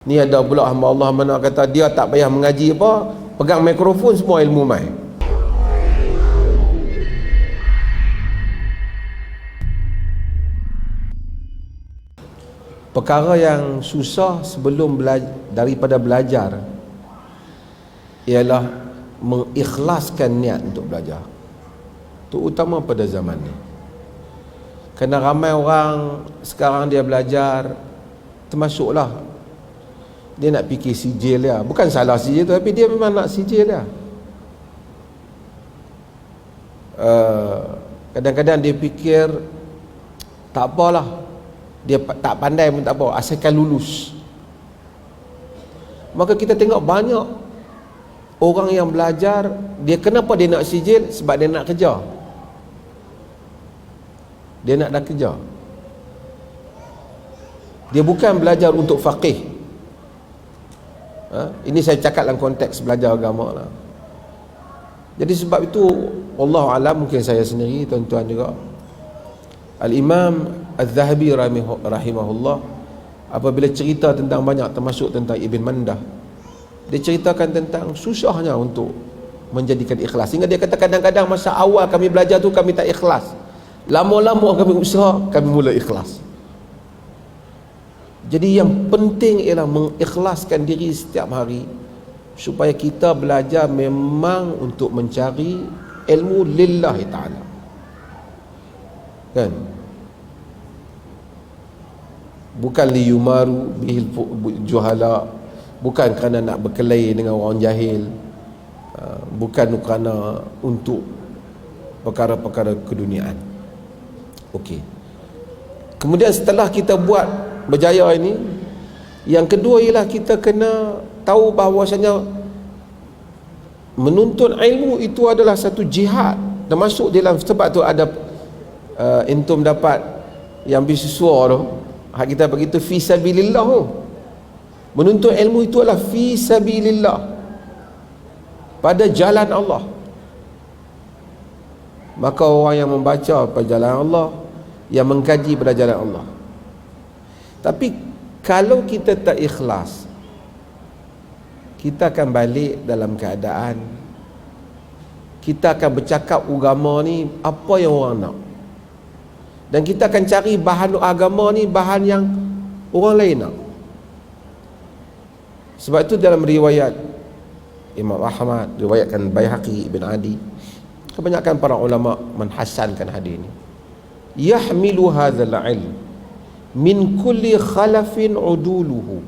Ni ada pula hamba Allah mana kata dia tak payah mengaji apa, pegang mikrofon semua ilmu mai. Perkara yang susah sebelum daripada belajar ialah mengikhlaskan niat untuk belajar. Terutama pada zaman ni. Kerana ramai orang sekarang dia belajar, termasuklah dia nak fikir sijil dia. Bukan salah sijil tu, tapi dia memang nak sijil dia. Kadang-kadang dia fikir tak apalah, dia tak pandai pun tak apa, asalkan lulus. Maka kita tengok banyak orang yang belajar, dia kenapa dia nak sijil? Sebab dia nak kerja. Dia nak dah kerja. Dia bukan belajar untuk faqih. Ini saya cakap dalam konteks belajar agama lah. Jadi sebab itu Allah alam, mungkin saya sendiri, tuan-tuan juga, Al-Imam Al-Zahabi rahimahullah apabila cerita tentang banyak, termasuk tentang Ibn Mandah, dia ceritakan tentang susahnya untuk menjadikan ikhlas. Sehingga dia kata kadang-kadang masa awal kami belajar tu kami tak ikhlas, lama-lama kami usaha, kami mula ikhlas. Jadi yang penting ialah mengikhlaskan diri setiap hari, supaya kita belajar memang untuk mencari ilmu lillahi ta'ala, kan? Bukan liyumaru bihil juhala, bukan kerana nak berkelahi dengan orang jahil, bukan kerana untuk perkara-perkara keduniaan. Okey. Kemudian setelah kita buat berjaya ini, yang kedua ialah kita kena tahu bahawasanya menuntut ilmu itu adalah satu jihad, termasuk dalam, sebab tu ada entum dapat yang beasiswa tu, hak kita begitu, fi sabilillah tu. Menuntut ilmu itu adalah fi sabilillah, pada jalan Allah. Maka orang yang membaca pada jalan Allah, yang mengkaji pada jalan Allah. Tapi kalau kita tak ikhlas, kita akan balik dalam keadaan kita akan bercakap agama ni apa yang orang nak, dan kita akan cari bahan agama ni bahan yang orang lain nak. Sebab itu dalam riwayat Imam Ahmad, riwayatkan Baihaqi, Ibn Adi, kebanyakan para ulama menhasankan hadis ini. Yahmilu hadzal ilm min kulli khalafin uduluhu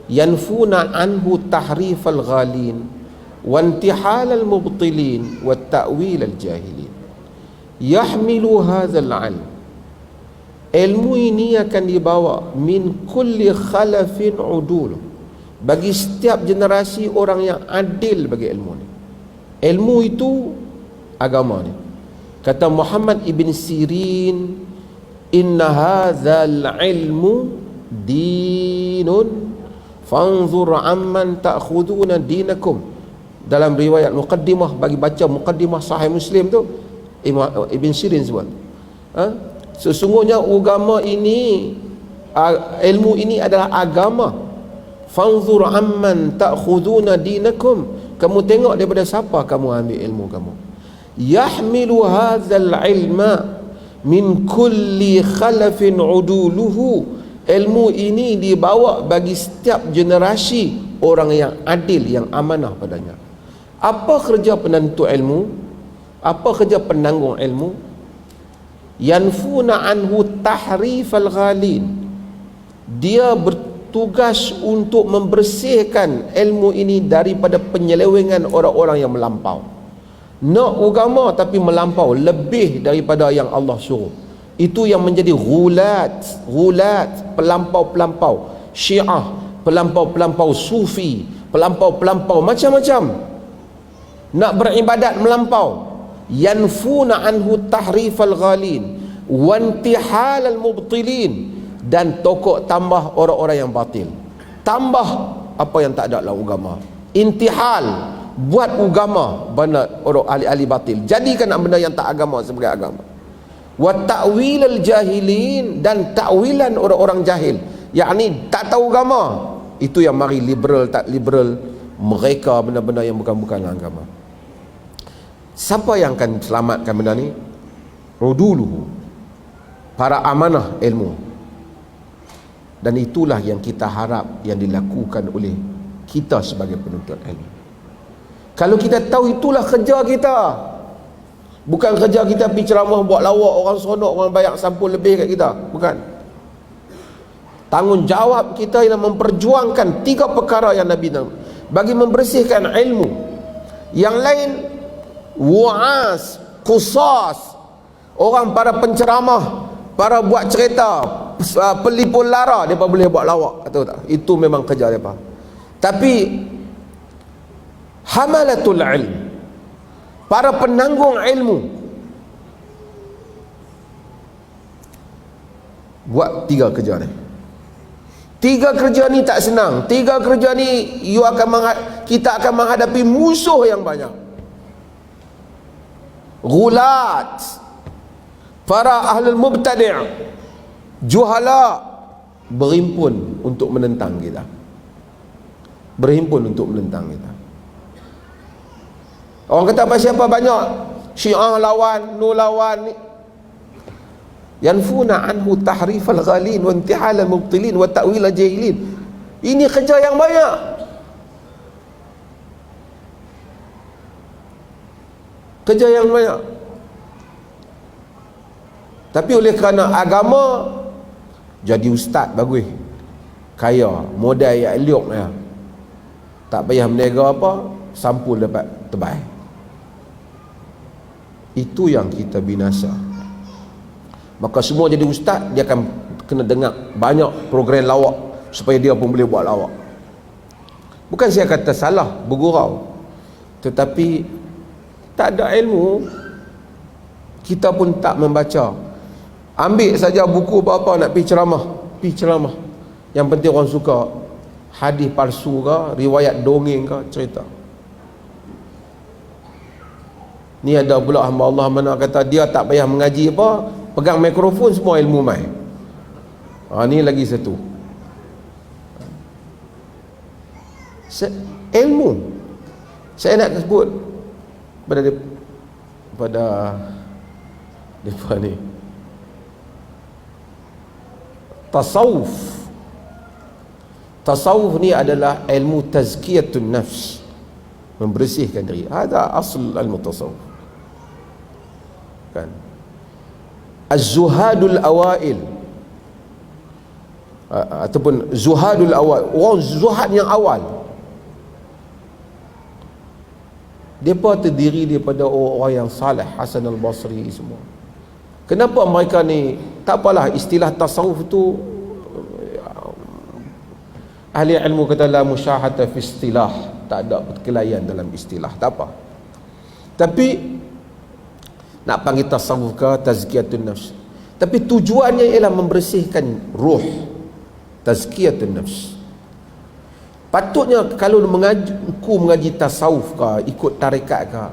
yanfuna anhu tahrifal ghalin wa intihalal mubtilin wa ta'wilal jahilin. Yahmilu hadzal ilm, ilmu ini akan dibawa min kulli khalafin uduluhu, bagi setiap generasi orang yang adil bagi ilmu ni. Ilmu itu agama ni. Kata Muhammad ibn Sirin, inna hadzal ilmu dinun fanzur amman ta'khuduna dinakum. Dalam riwayat muqaddimah, bagi baca muqaddimah Sahih Muslim tu, Ibn Sirin sebut, sesungguhnya agama ini, ilmu ini adalah agama. Fanzur amman ta'khuduna dinakum, kamu tengok daripada siapa kamu ambil ilmu kamu. Yahmilu hadzal ilma min kulli khalafin uduluhu, ilmu ini dibawa bagi setiap generasi orang yang adil, yang amanah padanya. Apa kerja penentu ilmu? Apa kerja penanggung ilmu? Yanfuna anhu tahrifal ghalin, dia bertugas untuk membersihkan ilmu ini daripada penyelewengan orang-orang yang melampau. Nak agama tapi melampau, lebih daripada yang Allah suruh. Itu yang menjadi ghulat, pelampau-pelampau Syiah, pelampau-pelampau Sufi, pelampau-pelampau macam-macam. Nak beribadat melampau. Yanfuna anhu tahrifal ghalin wa intihalal mubtilin, dan tokok tambah orang-orang yang batil. Tambah apa yang tak ada dalam agama. Intihal, buat agama benda orang ahli-ahli batil, jadikan benda yang tak agama sebagai agama. Wa ta'wilal jahilin, dan ta'wilan orang-orang jahil, yakni tak tahu agama, Itu yang mari liberal tak liberal, mereka benda-benda yang bukan-bukan agama. Siapa yang akan selamatkan benda ni? Uduluhu, para amanah ilmu. Dan itulah yang kita harap yang dilakukan oleh kita sebagai penuntut ilmu. Kalau kita tahu itulah kerja kita, bukan kerja kita pergi ceramah buat lawak orang seronok, orang bayar sampul lebih kat kita, bukan. Tanggungjawab kita ialah memperjuangkan 3 perkara yang Nabi nak bagi membersihkan ilmu. Yang lain wu'as, qusas, orang para penceramah, para buat cerita, pelipur lara, mereka boleh buat lawak, tahu tak? Itu memang kerja mereka. Tapi hamalatul ilm, para penanggung ilmu, buat 3 kerja ni. 3 kerja ni tak senang. 3 kerja ni kita akan menghadapi musuh yang banyak. Ghulat, para ahlul mubtadi', juhala, berhimpun untuk menentang kita. Berhimpun untuk menentang kita. Orang kata apa siapa banyak Syiah lawan, Nur lawan, yanfuna anhu tahrifal ghalin wa intihal al-mubtilin wa ta'wil al-jahilin. Ini kerja yang banyak. Kerja yang banyak. Tapi oleh kerana agama, jadi ustaz bagus, kaya, modal yang elok ya, tak payah meniaga apa, sampul dapat terbaik. Itu yang kita binasa. Maka semua jadi ustaz, dia akan kena dengar banyak program lawak supaya dia pun boleh buat lawak. Bukan saya kata salah bergurau, tetapi tak ada ilmu, kita pun tak membaca. Ambil saja buku apa nak pergi ceramah. Yang penting orang suka hadis palsu ke, riwayat dongeng ke, cerita. Ni ada pula hamba Allah mana kata dia tak payah mengaji apa, pegang mikrofon semua ilmu mai. Ni lagi satu. Ilmu. Saya nak sebut pada depa ni. Tasawuf ni adalah ilmu tazkiyatun nafs, membersihkan diri. Ada asal ilmu tasawuf kan. Az-zuhadul awail, ataupun zuhadul awal, orang zuhad yang awal, mereka terdiri daripada orang yang salih, Hasan al-Basri semua. Kenapa mereka ni, tak apalah istilah tasawuf tu, ahli ilmu kata la musyahata fi istilah, tak ada perkelahian dalam istilah, tak apa. Tapi nak panggil tasawuf ke tazkiyatun nafs, tapi tujuannya ialah membersihkan ruh, tazkiyatun nafs. Patutnya kalau mengaji tasawuf ke, ikut tarekat ke,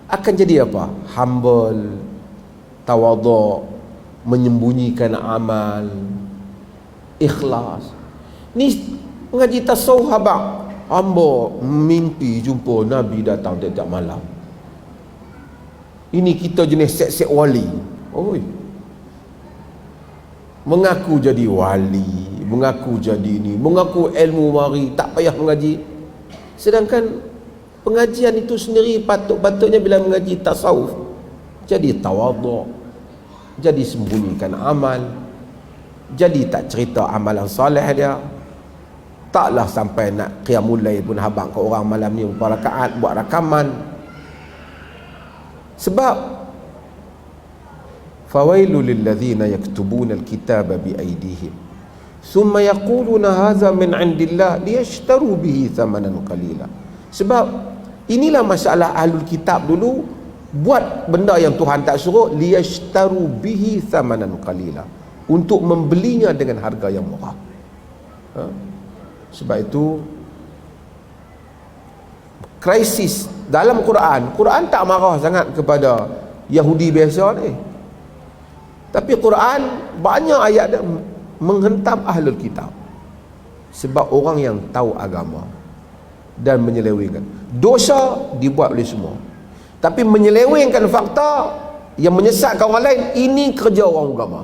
akan jadi apa? Humble, tawadhu, menyembunyikan amal, ikhlas. Ni mengaji tasawuf habaq, hamba mimpi jumpa Nabi datang tiap-tiap malam. Ini kita jenis sek-sek wali. Oi, mengaku jadi wali, mengaku jadi ini, mengaku ilmu mari, tak payah mengaji. Sedangkan pengajian itu sendiri patutnya bila mengaji tasawuf jadi tawadhu, jadi sembunyikan amal, jadi tak cerita amalan soleh dia, taklah sampai nak qiyamul lail pun habaq ke orang malam ni berapa rakaat, buat rakaman. Sebab fawailul lilladzina yaktubuna alkitaba biaydihim thumma yaquluna hadza min indillah liyashtaru bihi thamanan qalila. Sebab inilah masalah ahlul kitab dulu, buat benda yang Tuhan tak suruh, liyashtaru bihi thamanan qalila, untuk membelinya dengan harga yang murah. Sebab itu krisis dalam Quran tak marah sangat kepada Yahudi biasa ni, tapi Quran banyak ayat dia menghentam ahlul kitab. Sebab orang yang tahu agama dan menyelewengkan. Dosa dibuat oleh semua, tapi menyelewengkan fakta yang menyesatkan orang lain, ini kerja orang agama.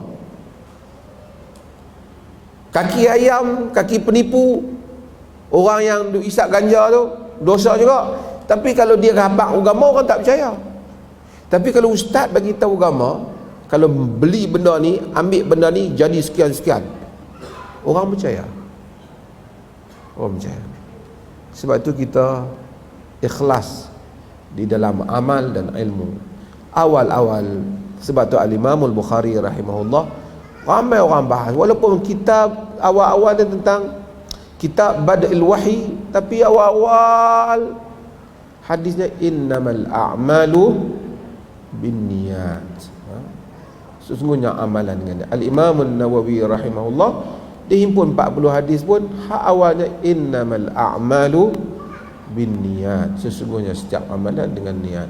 Kaki ayam, kaki penipu, orang yang isap ganja tu dosa juga. Tapi kalau dia habaq agama, orang tak percaya. Tapi kalau ustaz bagi tahu agama, kalau beli benda ni, ambil benda ni jadi sekian-sekian, orang percaya. Orang percaya. Sebab itu kita ikhlas di dalam amal dan ilmu. Awal-awal, sebab tu Al-Imamul Bukhari rahimahullah, ramai orang bahas, walaupun kitab awal-awal dia tentang kitab Bad'il Wahyi, tapi awal-awal hadisnya innamal a'malu binniyat. Sesungguhnya amalan dengan dia. Al-Imam An-Nawawi rahimahullah, dia himpun 40 hadis pun, hak awalnya innamal a'malu binniyat, sesungguhnya setiap amalan dengan niat.